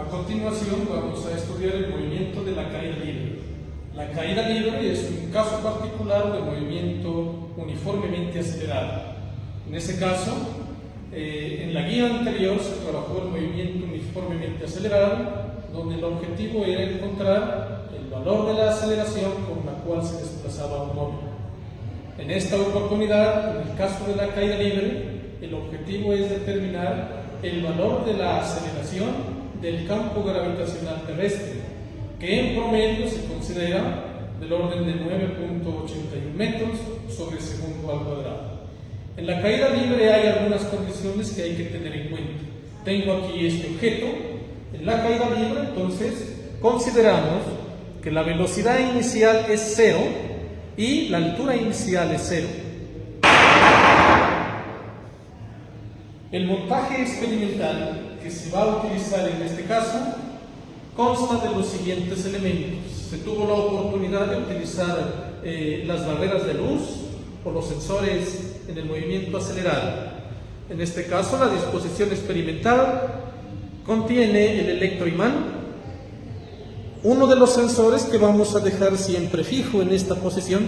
A continuación vamos a estudiar el movimiento de la caída libre. La caída libre es un caso particular de movimiento uniformemente acelerado. En ese caso, en la guía anterior se trabajó el movimiento uniformemente acelerado, donde el objetivo era encontrar el valor de la aceleración con la cual se desplazaba un móvil. En esta oportunidad, en el caso de la caída libre, el objetivo es determinar el valor de la aceleración del campo gravitacional terrestre, que en promedio se considera del orden de 9.81 metros sobre segundo al cuadrado. En la caída libre hay algunas condiciones que hay que tener en cuenta. Tengo aquí este objeto. En la caída libre, entonces, consideramos que la velocidad inicial es 0 y la altura inicial es 0. El montaje experimental que se va a utilizar en este caso consta de los siguientes elementos. Se tuvo la oportunidad de utilizar las barreras de luz o los sensores en el movimiento acelerado. En este caso, la disposición experimental contiene el electroimán, uno de los sensores que vamos a dejar siempre fijo en esta posición,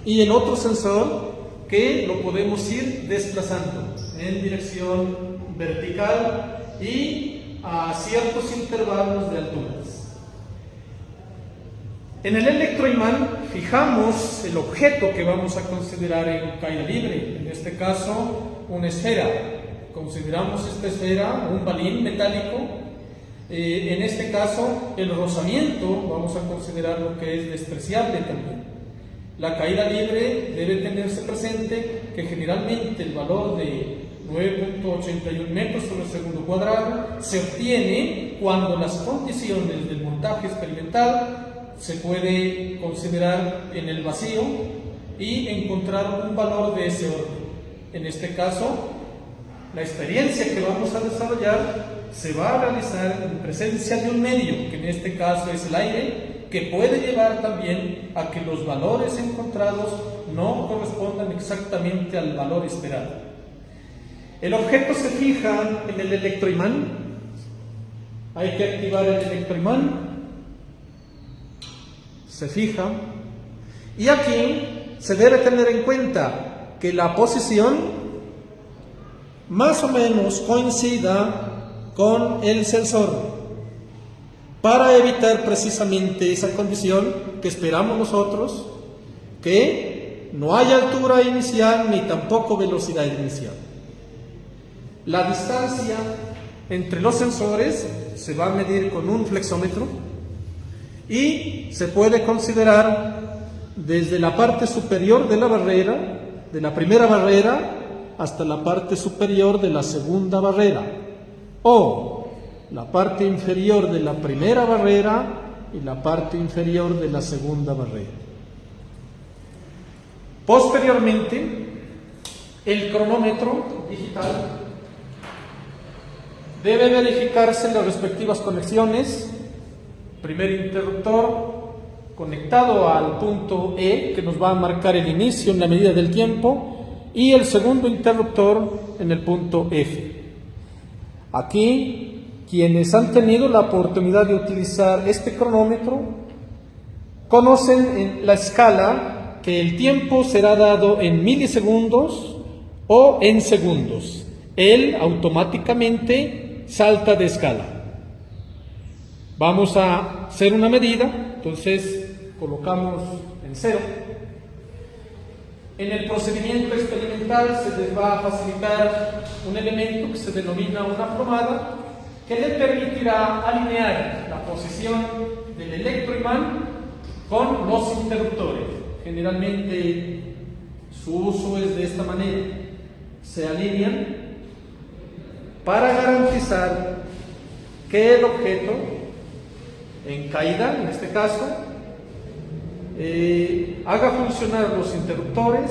y el otro sensor que lo podemos ir desplazando en dirección vertical y a ciertos intervalos de alturas. En el electroimán fijamos el objeto que vamos a considerar en caída libre, en este caso una esfera. Consideramos esta esfera un balín metálico. En este caso el rozamiento vamos a considerar lo que es despreciable también. La caída libre debe tenerse presente que generalmente el valor de 9.81 metros sobre segundo cuadrado se obtiene cuando las condiciones del montaje experimental se puede considerar en el vacío y encontrar un valor de ese orden. En este caso, la experiencia que vamos a desarrollar se va a realizar en presencia de un medio, que en este caso es el aire, que puede llevar también a que los valores encontrados no correspondan exactamente al valor esperado. El objeto se fija en el electroimán. Hay que activar el electroimán. Se fija. Y aquí se debe tener en cuenta que la posición más o menos coincida con el sensor, para evitar precisamente esa condición que esperamos nosotros, que no haya altura inicial ni tampoco velocidad inicial. La distancia entre los sensores se va a medir con un flexómetro y se puede considerar desde la parte superior de la barrera, de la primera barrera, hasta la parte superior de la segunda barrera, o la parte inferior de la primera barrera y la parte inferior de la segunda barrera. Posteriormente, el cronómetro digital debe verificarse las respectivas conexiones. Primer interruptor conectado al punto E, que nos va a marcar el inicio en la medida del tiempo, y el segundo interruptor en el punto F. Aquí, quienes han tenido la oportunidad de utilizar este cronómetro conocen en la escala que el tiempo será dado en milisegundos o en segundos. Él automáticamente salta de escala. Vamos a hacer una medida, entonces colocamos en 0. En el procedimiento experimental se les va a facilitar un elemento que se denomina una plomada, que le permitirá alinear la posición del electroimán con los interruptores. Generalmente su uso es de esta manera. Se alinean para garantizar que el objeto en caída, en este caso, haga funcionar los interruptores,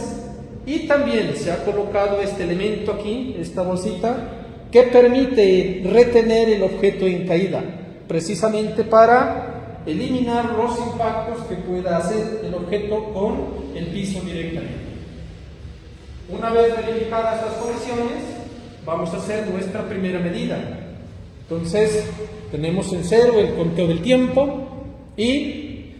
y también se ha colocado este elemento aquí, esta bolsita, que permite retener el objeto en caída, precisamente para eliminar los impactos que pueda hacer el objeto con el piso directamente. Una vez verificadas las condiciones, vamos a hacer nuestra primera medida. Entonces tenemos en 0 el conteo del tiempo y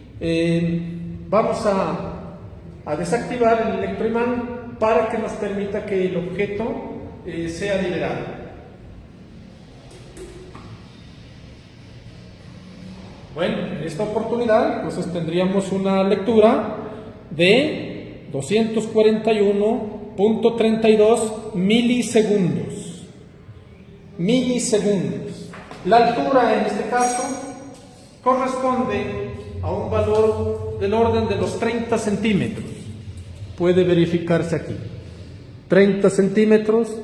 vamos a desactivar el electroimán para que nos permita que el objeto sea liberado. Bueno, en esta oportunidad entonces tendríamos una lectura de 241.32 milisegundos. La altura en este caso corresponde a un valor del orden de los 30 centímetros. Puede verificarse aquí. 30 centímetros,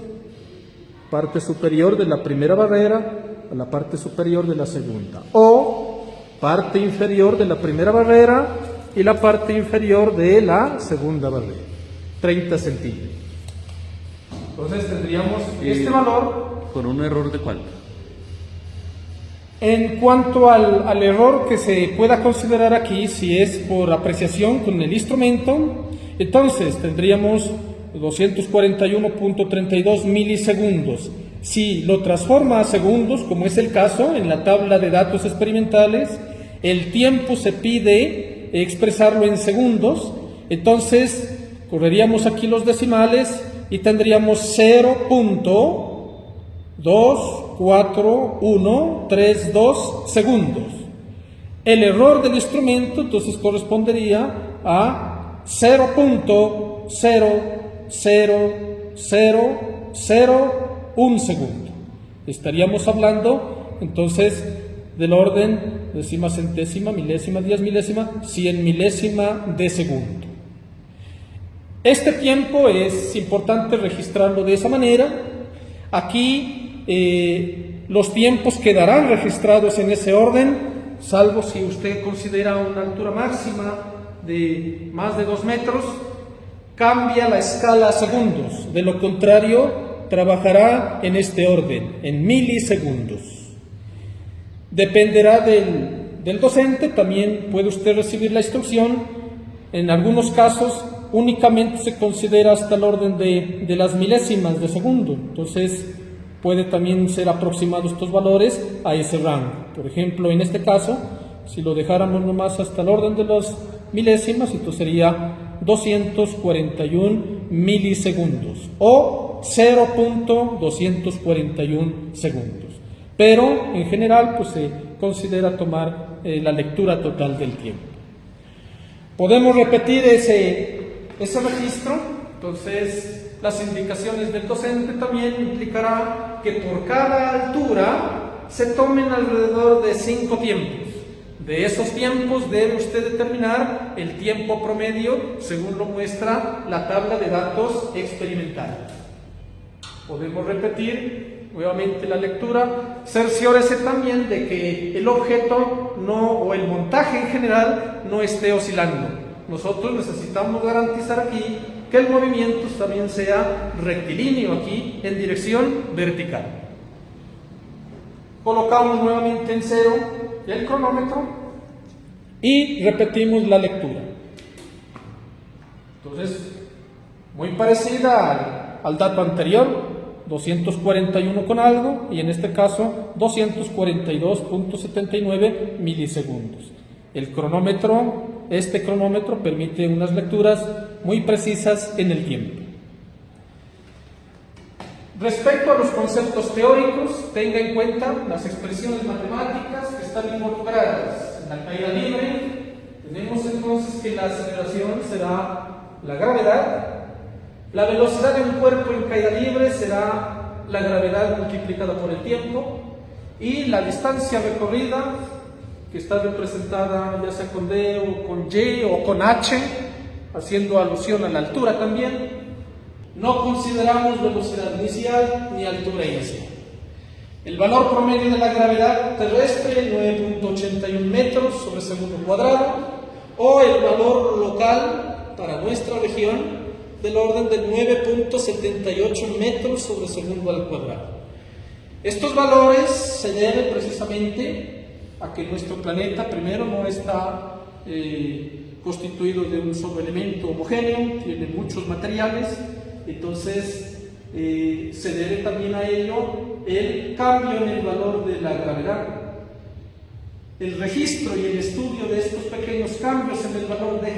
parte superior de la primera barrera a la parte superior de la segunda. O parte inferior de la primera barrera y la parte inferior de la segunda barrera. 30 centímetros. Entonces tendríamos este valor. ¿Con un error de cuánto? En cuanto al error que se pueda considerar aquí, si es por apreciación con el instrumento, entonces tendríamos 241.32 milisegundos. Si lo transforma a segundos, como es el caso en la tabla de datos experimentales, el tiempo se pide expresarlo en segundos, entonces correríamos aquí los decimales y tendríamos 0.24132 segundos. El error del instrumento entonces correspondería a 0.00001 segundo. Estaríamos hablando entonces del orden décima, centésima, milésima, 10 milésima, 100 milésima de segundo. Este tiempo es importante registrarlo de esa manera. Aquí los tiempos quedarán registrados en ese orden, salvo si usted considera una altura máxima de más de 2 metros, cambia la escala a segundos. De lo contrario, trabajará en este orden, en milisegundos. Dependerá del docente, también puede usted recibir la instrucción. En algunos casos únicamente se considera hasta el orden de las milésimas de segundo, entonces puede también ser aproximados estos valores a ese rango. Por ejemplo, en este caso, si lo dejáramos nomás hasta el orden de las milésimas, entonces sería 241 milisegundos o 0.241 segundos. Pero en general pues se considera tomar la lectura total del tiempo. Podemos repetir ese registro. Entonces las indicaciones del docente también implicará que por cada altura se tomen alrededor de 5 tiempos. De esos tiempos debe usted determinar el tiempo promedio según lo muestra la tabla de datos experimental. Podemos repetir nuevamente la lectura. Cerciórese también de que el objeto o el montaje en general no esté oscilando. Nosotros necesitamos garantizar aquí que el movimiento también sea rectilíneo aquí en dirección vertical. Colocamos nuevamente en 0 el cronómetro y repetimos la lectura. Entonces, muy parecida al dato anterior, 241 con algo, y en este caso 242.79 milisegundos. Este cronómetro permite unas lecturas muy precisas en el tiempo. Respecto a los conceptos teóricos, tenga en cuenta las expresiones matemáticas que están involucradas en la caída libre. Tenemos entonces que la aceleración será la gravedad. La velocidad de un cuerpo en caída libre será la gravedad multiplicada por el tiempo, y la distancia recorrida, que está representada ya sea con D o con Y o con H, haciendo alusión a la altura también. No consideramos velocidad inicial ni altura inicial. El valor promedio de la gravedad terrestre, 9.81 metros sobre segundo cuadrado, o el valor local para nuestra región, del orden de 9.78 metros sobre segundo al cuadrado. Estos valores se deben precisamente a que nuestro planeta, primero, no está constituido de un solo elemento homogéneo, tiene muchos materiales. Entonces se debe también a ello el cambio en el valor de la gravedad. El registro y el estudio de estos pequeños cambios en el valor de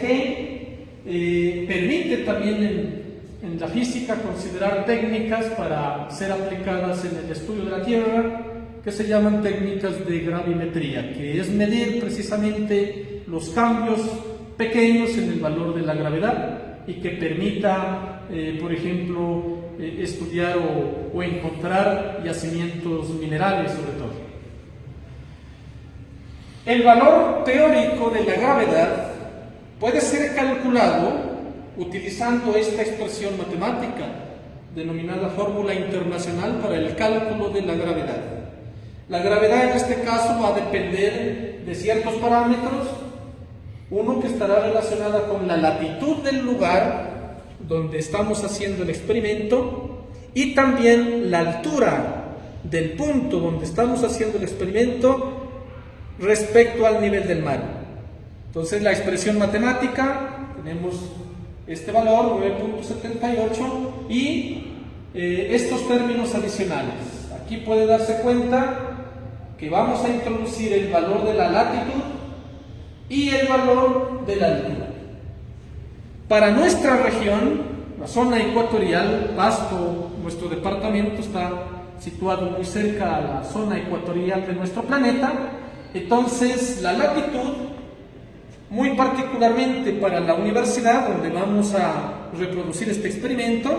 G permite también en la física considerar técnicas para ser aplicadas en el estudio de la Tierra, que se llaman técnicas de gravimetría, que es medir precisamente los cambios pequeños en el valor de la gravedad y que permita, por ejemplo, estudiar o encontrar yacimientos minerales sobre todo. El valor teórico de la gravedad puede ser calculado utilizando esta expresión matemática denominada fórmula internacional para el cálculo de la gravedad. La gravedad en este caso va a depender de ciertos parámetros, uno que estará relacionado con la latitud del lugar donde estamos haciendo el experimento y también la altura del punto donde estamos haciendo el experimento respecto al nivel del mar. Entonces la expresión matemática, tenemos este valor 9.78 y estos términos adicionales. Aquí puede darse cuenta que vamos a introducir el valor de la latitud y el valor de la altura. Para nuestra región, la zona ecuatorial, Pasto, nuestro departamento está situado muy cerca a la zona ecuatorial de nuestro planeta, entonces la latitud, muy particularmente para la universidad donde vamos a reproducir este experimento,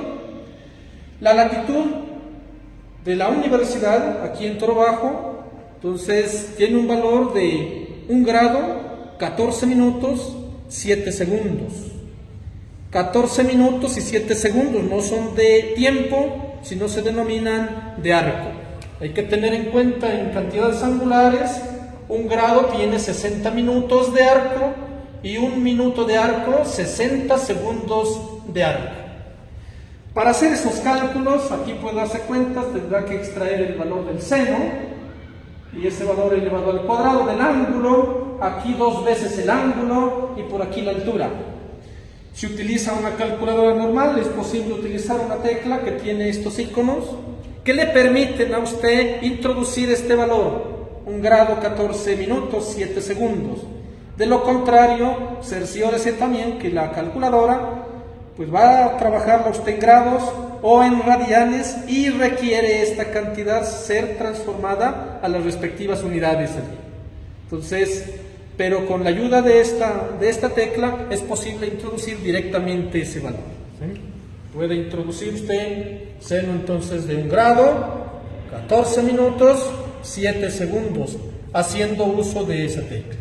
la latitud de la universidad aquí en Toro Bajo, entonces tiene un valor de 1 grado 14 minutos 7 segundos. 14 minutos y 7 segundos no son de tiempo, sino se denominan de arco. Hay que tener en cuenta en cantidades angulares, 1 grado tiene 60 minutos de arco y 1 minuto de arco 60 segundos de arco. Para hacer esos cálculos, aquí puede darse cuenta, tendrá que extraer el valor del seno y ese valor elevado al cuadrado del ángulo, aquí 2 veces el ángulo y por aquí la altura. Si utiliza una calculadora normal, es posible utilizar una tecla que tiene estos iconos que le permiten a usted introducir este valor, 1 grado 14 minutos 7 segundos. De lo contrario, cerciórese también que la calculadora pues va a trabajarla usted en grados o en radianes y requiere esta cantidad ser transformada a las respectivas unidades. Entonces, pero con la ayuda de esta tecla es posible introducir directamente ese valor. ¿Sí? Puede introducir usted seno entonces de 1 grado, 14 minutos, 7 segundos, haciendo uso de esa tecla.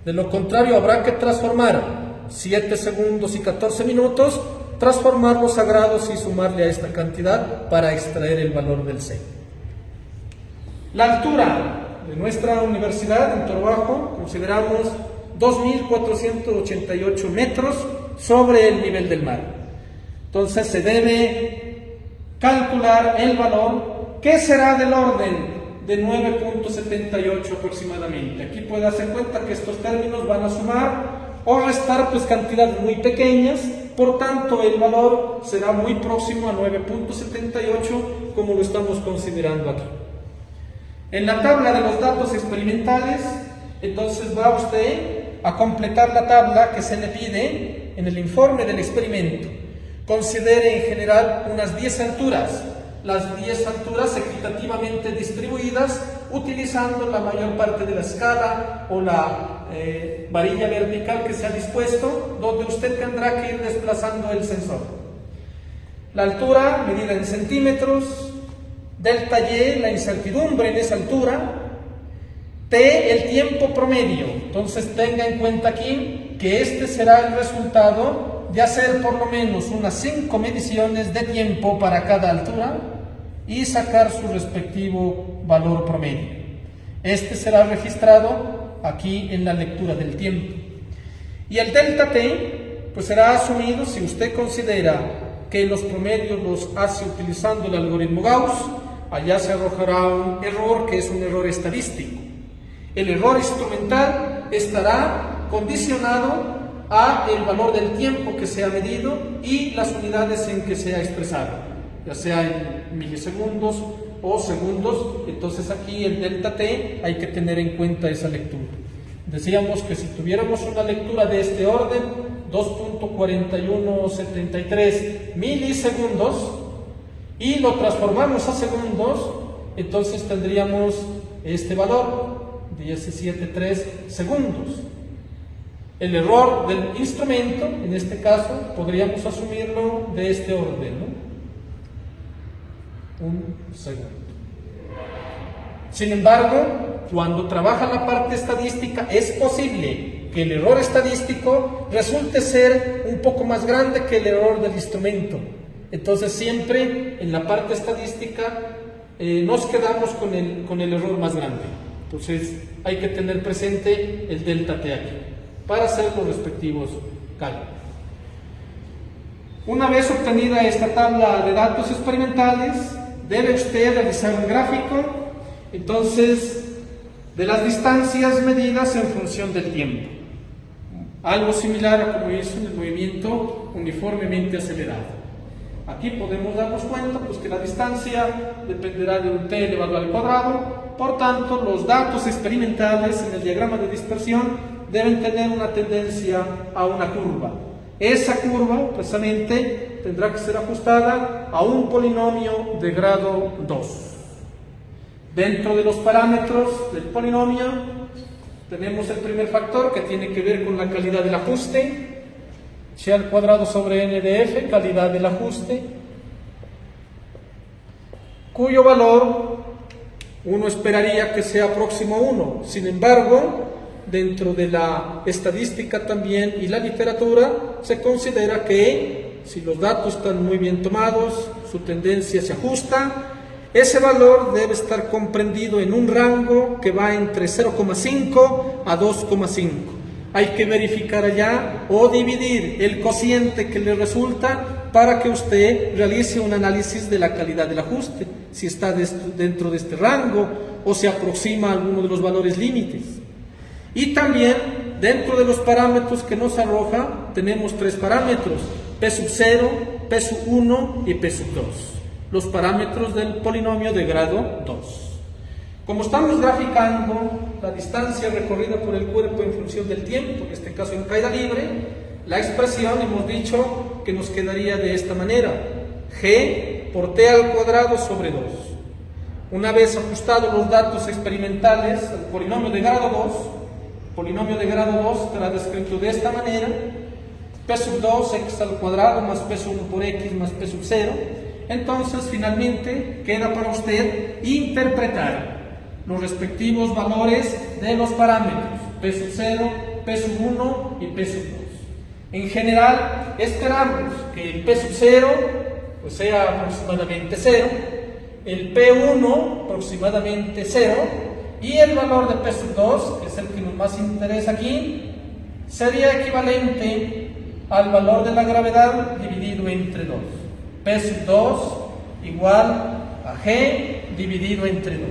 De lo contrario, habrá que transformar 7 segundos y 14 minutos, transformarlos a grados y sumarle a esta cantidad para extraer el valor del seno. La altura de nuestra universidad en Toro Bajo consideramos 2.488 metros sobre el nivel del mar. Entonces se debe calcular el valor que será del orden de 9.78 aproximadamente. Aquí puede darse cuenta que estos términos van a sumar o restar pues cantidades muy pequeñas, por tanto el valor será muy próximo a 9.78 como lo estamos considerando aquí. En la tabla de los datos experimentales, entonces va usted a completar la tabla que se le pide en el informe del experimento. Considere en general unas 10 alturas, las 10 alturas equitativamente distribuidas, utilizando la mayor parte de la escala o la varilla vertical que se ha dispuesto, donde usted tendrá que ir desplazando el sensor. La altura medida en centímetros, delta Y, la incertidumbre en esa altura, T, el tiempo promedio. Entonces tenga en cuenta aquí que este será el resultado de hacer por lo menos unas 5 mediciones de tiempo para cada altura y sacar su respectivo valor promedio. Este será registrado aquí en la lectura del tiempo. Y el delta T pues será asumido si usted considera que los promedios los hace utilizando el algoritmo Gauss. Allá se arrojará un error que es un error estadístico. El error instrumental estará condicionado a el valor del tiempo que se ha medido y las unidades en que se ha expresado, ya sea en milisegundos, o segundos. Entonces aquí el delta T hay que tener en cuenta esa lectura. Decíamos que si tuviéramos una lectura de este orden, 2.4173 milisegundos, y lo transformamos a segundos, entonces tendríamos este valor, 17,3 segundos. El error del instrumento, en este caso, podríamos asumirlo de este orden, ¿no? 1 segundo. Sin embargo, cuando trabaja la parte estadística, es posible que el error estadístico resulte ser un poco más grande que el error del instrumento. Entonces siempre en la parte estadística nos quedamos con el error más grande. Entonces hay que tener presente el delta T aquí para hacer los respectivos cálculos. Una vez obtenida esta tabla de datos experimentales, debe usted realizar un gráfico, entonces, de las distancias medidas en función del tiempo. Algo similar a como hizo en el movimiento uniformemente acelerado. Aquí podemos darnos cuenta pues, que la distancia dependerá de un t elevado al cuadrado, por tanto los datos experimentales en el diagrama de dispersión deben tener una tendencia a una curva. Esa curva precisamente tendrá que ser ajustada a un polinomio de grado 2. Dentro de los parámetros del polinomio tenemos el primer factor que tiene que ver con la calidad del ajuste, c al cuadrado sobre n de f, calidad del ajuste, cuyo valor uno esperaría que sea próximo a 1. Sin embargo, dentro de la estadística también y la literatura se considera que si los datos están muy bien tomados, su tendencia se ajusta, ese valor debe estar comprendido en un rango que va entre 0,5 a 2,5. Hay que verificar allá o dividir el cociente que le resulta para que usted realice un análisis de la calidad del ajuste, si está dentro de este rango o se aproxima a alguno de los valores límites. Y también dentro de los parámetros que nos arroja tenemos 3 parámetros, P sub 0, P sub 1 y P sub 2, los parámetros del polinomio de grado 2. Como estamos graficando la distancia recorrida por el cuerpo en función del tiempo, en este caso en caída libre, la expresión hemos dicho que nos quedaría de esta manera, g por t al cuadrado sobre 2. Una vez ajustados los datos experimentales al polinomio de grado 2, el polinomio de grado 2 estará descrito de esta manera, p sub 2 x al cuadrado más p sub 1 por x más p sub 0. Entonces finalmente queda para usted interpretar los respectivos valores de los parámetros P sub 0, P sub 1 y P sub 2. En general esperamos que el P sub 0 pues sea aproximadamente 0, el P1 aproximadamente 0 y el valor de P sub 2, que es el que nos más interesa aquí, sería equivalente al valor de la gravedad dividido entre 2. P sub 2 igual a G dividido entre 2.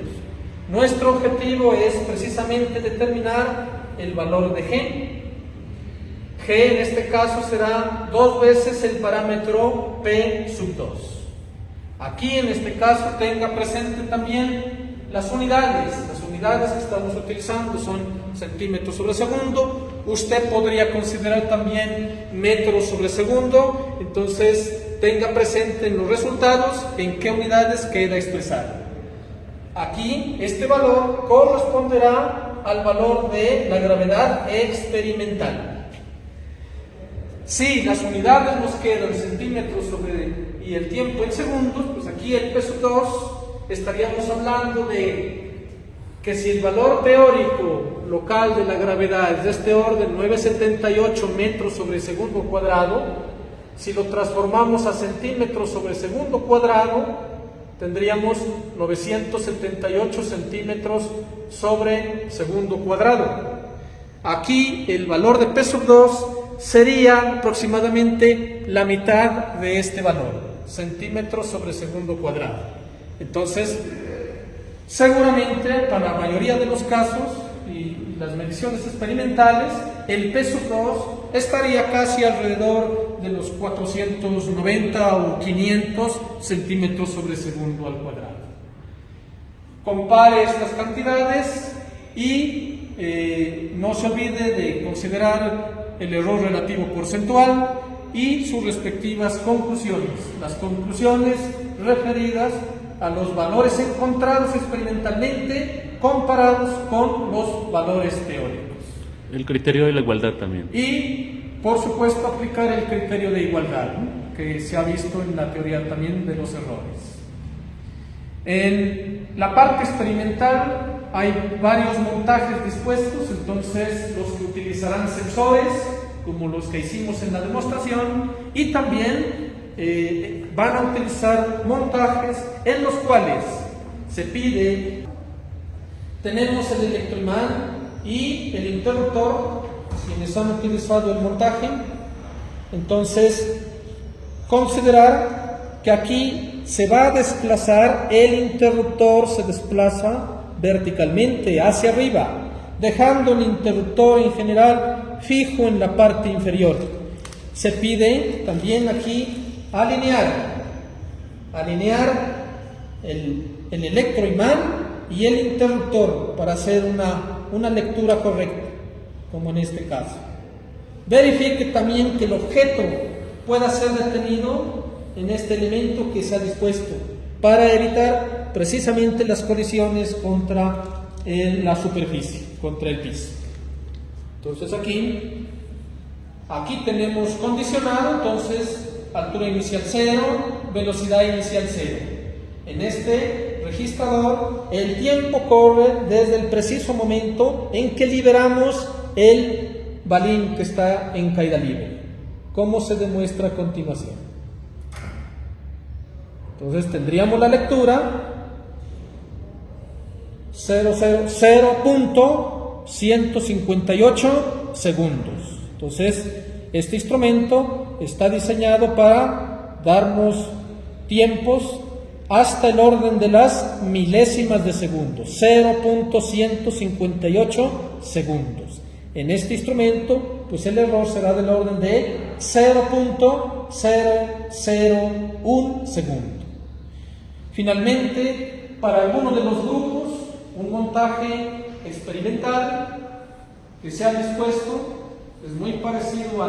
Nuestro objetivo es precisamente determinar el valor de G. G en este caso será 2 veces el parámetro P sub 2. Aquí en este caso tenga presente también las unidades. Las unidades que estamos utilizando son centímetros sobre segundo. Usted podría considerar también metros sobre segundo. Entonces tenga presente en los resultados en qué unidades queda expresado. Aquí este valor corresponderá al valor de la gravedad experimental. Si las unidades nos quedan centímetros sobre y el tiempo en segundos, pues aquí el P sub 2 estaríamos hablando de que si el valor teórico local de la gravedad es de este orden, 978 metros sobre segundo cuadrado, si lo transformamos a centímetros sobre segundo cuadrado, tendríamos 978 centímetros sobre segundo cuadrado. Aquí el valor de P sub 2 sería aproximadamente la mitad de este valor, centímetros sobre segundo cuadrado. Entonces, seguramente para la mayoría de los casos y las mediciones experimentales, el P sub 2 estaría casi alrededor de los 490 o 500 centímetros sobre segundo al cuadrado. compare estas cantidades y no se olvide de considerar el error relativo porcentual y sus respectivas conclusiones. Las conclusiones referidas a los valores encontrados experimentalmente comparados con los valores teóricos. El criterio de la igualdad también. Y, por supuesto, aplicar el criterio de igualdad, ¿no?, que se ha visto en la teoría también de los errores. En la parte experimental hay varios montajes dispuestos, entonces los que utilizarán sensores, como los que hicimos en la demostración, y también van a utilizar montajes en los cuales se pide, tenemos el electroimán y el interruptor, quienes han utilizado el montaje. Entonces, considerar que aquí se va a desplazar, el interruptor se desplaza verticalmente hacia arriba, dejando el interruptor en general fijo en la parte inferior. Se pide también aquí alinear el electroimán y el interruptor para hacer una lectura correcta, como en este caso. Verifique también que el objeto pueda ser detenido en este elemento que se ha dispuesto para evitar precisamente las colisiones contra la superficie, contra el piso. Entonces aquí tenemos condicionado, entonces, altura inicial 0, velocidad inicial 0. En este registrador, el tiempo corre desde el preciso momento en que liberamos el balín que está en caída libre, como se demuestra a continuación. Entonces tendríamos la lectura 0.158 segundos. Entonces, este instrumento está diseñado para darnos tiempos hasta el orden de las milésimas de segundo, 0.158 segundos. En este instrumento, pues el error será del orden de 0.001 segundo. Finalmente, para alguno de los grupos, un montaje experimental que se ha dispuesto es muy parecido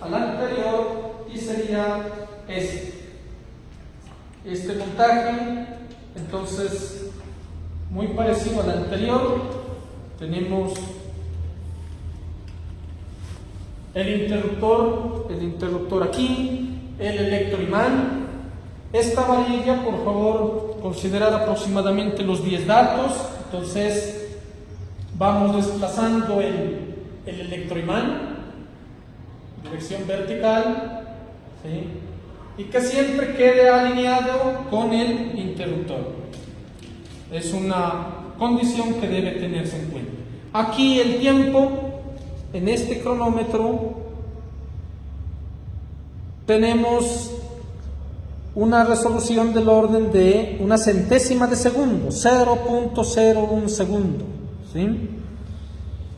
al anterior y sería este montaje. Entonces, muy parecido al anterior, tenemos el interruptor aquí, el electroimán. Esta varilla, por favor, considerar aproximadamente los 10 datos. Entonces, vamos desplazando el electroimán, dirección vertical, ¿sí?, y que siempre quede alineado con el interruptor. Es una condición que debe tenerse en cuenta. Aquí el tiempo, en este cronómetro, tenemos una resolución del orden de una centésima de segundo, 0.01 segundo, ¿sí?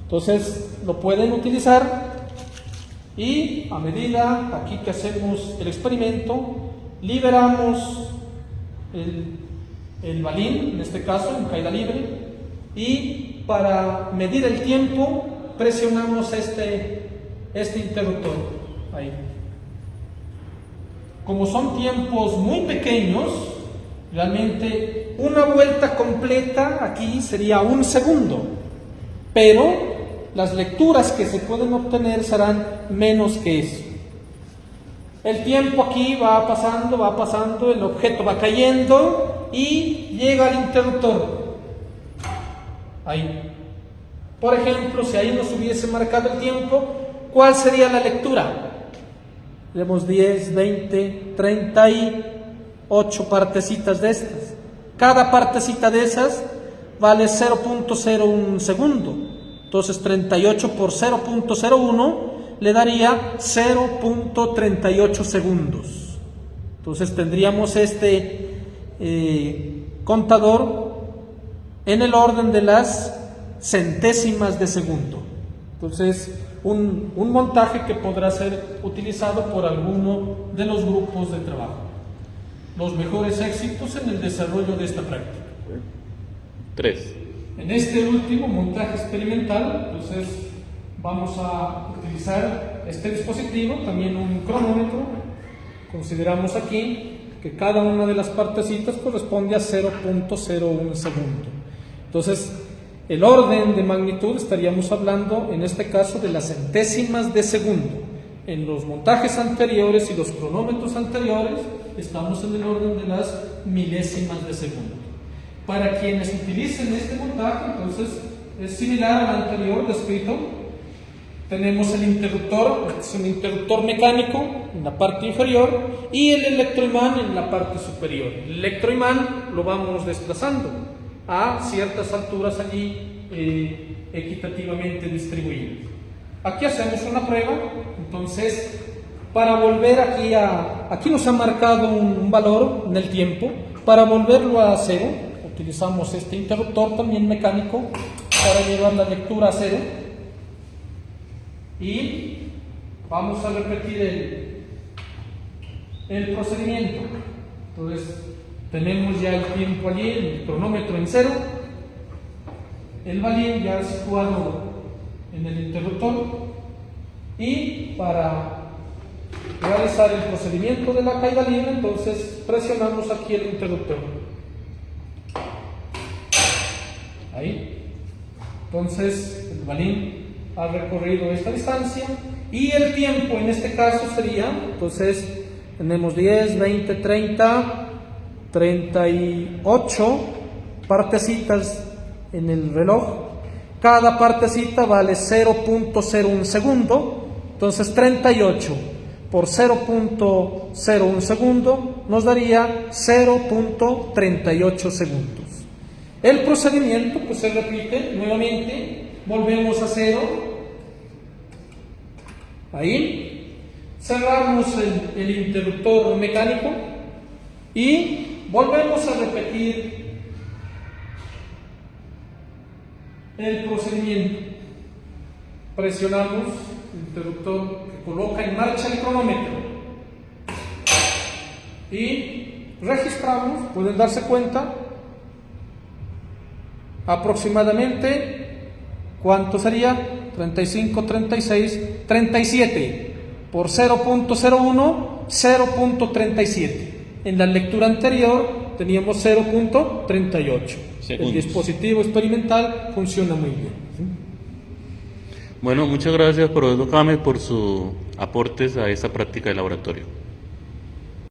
Entonces lo pueden utilizar y a medida aquí que hacemos el experimento, liberamos el balín, en este caso en caída libre, y para medir el tiempo presionamos este interruptor ahí. Como son tiempos muy pequeños, realmente una vuelta completa aquí sería 1 segundo, pero las lecturas que se pueden obtener serán menos que eso. El tiempo aquí va pasando, el objeto va cayendo y llega al interruptor. Ahí. Por ejemplo, si ahí nos hubiese marcado el tiempo, ¿cuál sería la lectura? Tenemos 10, 20, 38 partecitas de estas. Cada partecita de esas vale 0.01 segundo. Entonces 38 por 0.01 le daría 0.38 segundos. Entonces tendríamos este contador en el orden de las centésimas de segundo. Entonces, un montaje que podrá ser utilizado por alguno de los grupos de trabajo. Los mejores éxitos en el desarrollo de esta práctica. 3. En este último montaje experimental, entonces vamos a utilizar este dispositivo, también un cronómetro. Consideramos aquí que cada una de las partecitas corresponde a 0.01 segundo. Entonces, el orden de magnitud estaríamos hablando en este caso de las centésimas de segundo. En los montajes anteriores y los cronómetros anteriores estamos en el orden de las milésimas de segundo. Para quienes utilicen este montaje, entonces es similar al anterior descrito. Tenemos el interruptor, es un interruptor mecánico en la parte inferior y el electroimán en la parte superior. El electroimán lo vamos desplazando a ciertas alturas allí equitativamente distribuidas. Aquí hacemos una prueba, entonces para volver aquí nos ha marcado un valor en el tiempo. Para volverlo a cero, utilizamos este interruptor también mecánico para llevar la lectura a cero. Y vamos a repetir el procedimiento. Entonces tenemos ya el tiempo allí, el cronómetro en cero, el balín ya situado en el interruptor, y para realizar el procedimiento de la caída libre, entonces presionamos aquí el interruptor. Ahí. Entonces el balín ha recorrido esta distancia y el tiempo en este caso sería, entonces tenemos 10, 20, 30, 38 partecitas en el reloj. Cada partecita vale 0.01 segundo, entonces 38 por 0.01 segundo nos daría 0.38 segundos. El procedimiento pues se repite nuevamente. Volvemos a cero, ahí, cerramos el interruptor mecánico y volvemos a repetir el procedimiento. Presionamos el interruptor que coloca en marcha el cronómetro y registramos, pueden darse cuenta, aproximadamente. ¿Cuánto sería? 35, 36, 37 por 0.01, 0.37. En la lectura anterior teníamos 0.38. El dispositivo experimental funciona muy bien. Bueno, muchas gracias, profesor James, por sus aportes a esta práctica de laboratorio.